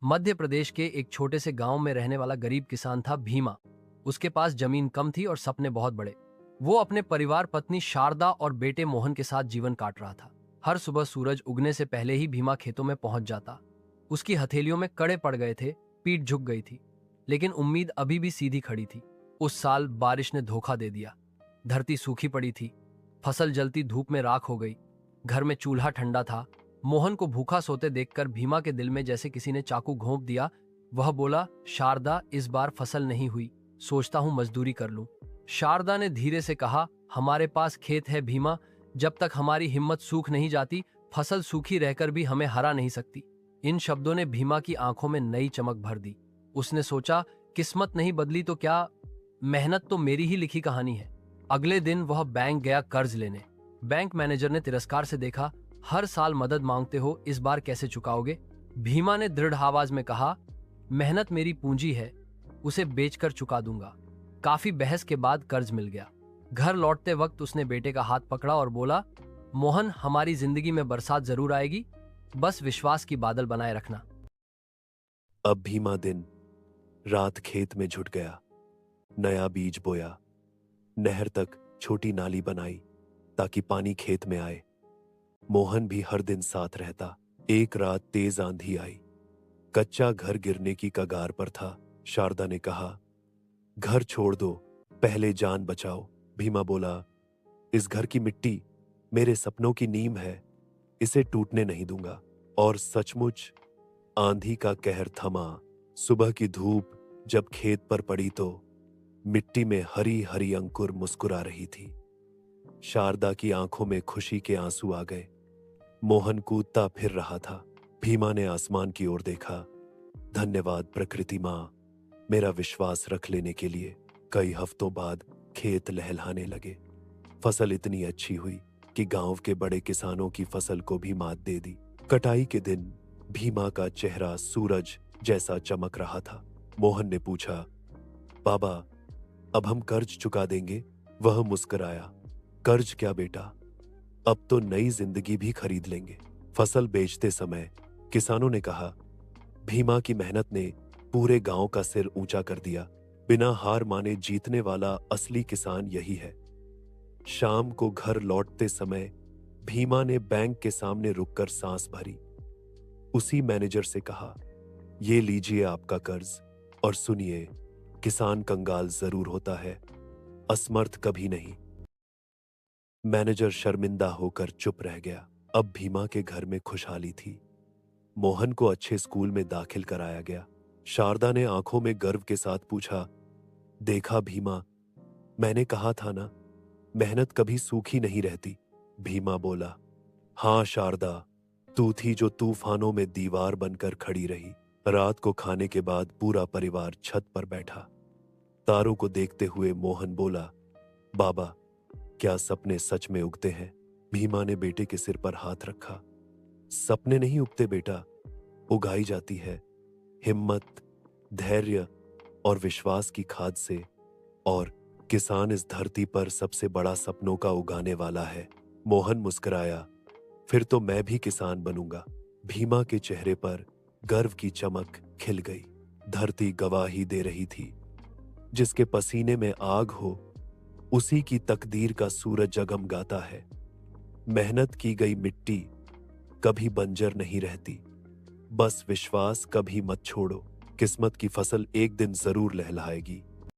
मध्य प्रदेश के एक छोटे से गांव में रहने वाला गरीब किसान था भीमा। उसके पास जमीन कम थी और सपने बहुत बड़े। वो अपने परिवार, पत्नी शारदा और बेटे मोहन के साथ जीवन काट रहा था। हर सुबह सूरज उगने से पहले ही भीमा खेतों में पहुंच जाता। उसकी हथेलियों में कड़े पड़ गए थे, पीठ झुक गई थी, लेकिन उम्मीद अभी भी सीधी खड़ी थी। उस साल बारिश ने धोखा दे दिया। धरती सूखी पड़ी थी, फसल जलती धूप में राख हो गई। घर में चूल्हा ठंडा था। मोहन को भूखा सोते देखकर भीमा के दिल में जैसे किसी ने चाकू घोंप दिया। वह बोला, शारदा, इस बार फसल नहीं हुई, सोचता हूं मजदूरी कर लूं। शारदा ने धीरे से कहा, हमारे पास खेत है भीमा, जब तक हमारी हिम्मत सूख नहीं जाती, फसल सूखी रहकर भी हमें हरा नहीं सकती। इन शब्दों ने भीमा की आंखों में नई चमक भर दी। उसने सोचा, किस्मत नहीं बदली तो क्या, मेहनत तो मेरी ही लिखी कहानी है। अगले दिन वह बैंक गया कर्ज लेने। बैंक मैनेजर ने तिरस्कार से देखा, हर साल मदद मांगते हो, इस बार कैसे चुकाओगे? भीमा ने दृढ़ आवाज में कहा, मेहनत मेरी पूंजी है, उसे बेचकर चुका दूंगा। काफी बहस के बाद कर्ज मिल गया। घर लौटते वक्त उसने बेटे का हाथ पकड़ा और बोला, मोहन, हमारी जिंदगी में बरसात जरूर आएगी, बस विश्वास की बादल बनाए रखना। अब भीमा दिन रात खेत में जुट गया, नया बीज बोया, नहर तक छोटी नाली बनाई ताकि पानी खेत में आए। मोहन भी हर दिन साथ रहता। एक रात तेज आंधी आई, कच्चा घर गिरने की कगार पर था। शारदा ने कहा, घर छोड़ दो, पहले जान बचाओ। भीमा बोला, इस घर की मिट्टी मेरे सपनों की नींव है, इसे टूटने नहीं दूंगा। और सचमुच आंधी का कहर थमा। सुबह की धूप जब खेत पर पड़ी तो मिट्टी में हरी हरी अंकुर मुस्कुरा रही थी। शारदा की आंखों में खुशी के आंसू आ गए। मोहन कूदता फिर रहा था। भीमा ने आसमान की ओर देखा। धन्यवाद प्रकृति मां, मेरा विश्वास रख लेने के लिए। कई हफ्तों बाद खेत लहलहाने लगे। फसल इतनी अच्छी हुई कि गांव के बड़े किसानों की फसल को भी मात दे दी। कटाई के दिन भीमा का चेहरा सूरज जैसा चमक रहा था। मोहन ने पूछा, बाबा, अब हम कर्ज चुका देंगे? वह मुस्कुराया, कर्ज क्या बेटा, अब तो नई जिंदगी भी खरीद लेंगे। फसल बेचते समय किसानों ने कहा, भीमा की मेहनत ने पूरे गांव का सिर ऊंचा कर दिया। बिना हार माने जीतने वाला असली किसान यही है। शाम को घर लौटते समय भीमा ने बैंक के सामने रुककर सांस भरी। उसी मैनेजर से कहा, ये लीजिए आपका कर्ज, और सुनिए, किसान कंगाल जरूर होता है, असमर्थ कभी नहीं। मैनेजर शर्मिंदा होकर चुप रह गया। अब भीमा के घर में खुशहाली थी। मोहन को अच्छे स्कूल में दाखिल कराया गया। शारदा ने आंखों में गर्व के साथ पूछा, देखा भीमा, मैंने कहा था ना, मेहनत कभी सूखी नहीं रहती। भीमा बोला, हाँ शारदा, तू थी जो तूफानों में दीवार बनकर खड़ी रही। रात को खाने के बाद पूरा परिवार छत पर बैठा। तारों को देखते हुए मोहन बोला, बाबा, क्या सपने सच में उगते हैं? भीमा ने बेटे के सिर पर हाथ रखा। सपने नहीं उगते बेटा, उगाई जाती है हिम्मत, धैर्य और विश्वास की खाद से। और किसान इस धरती पर सबसे बड़ा सपनों का उगाने वाला है। मोहन मुस्कुराया, फिर तो मैं भी किसान बनूंगा। भीमा के चेहरे पर गर्व की चमक खिल गई। धरती गवाही दे रही थी, जिसके पसीने में आग हो, उसी की तकदीर का सूरज जगमगाता है। मेहनत की गई मिट्टी कभी बंजर नहीं रहती। बस विश्वास कभी मत छोड़ो, किस्मत की फसल एक दिन जरूर लहलहाएगी।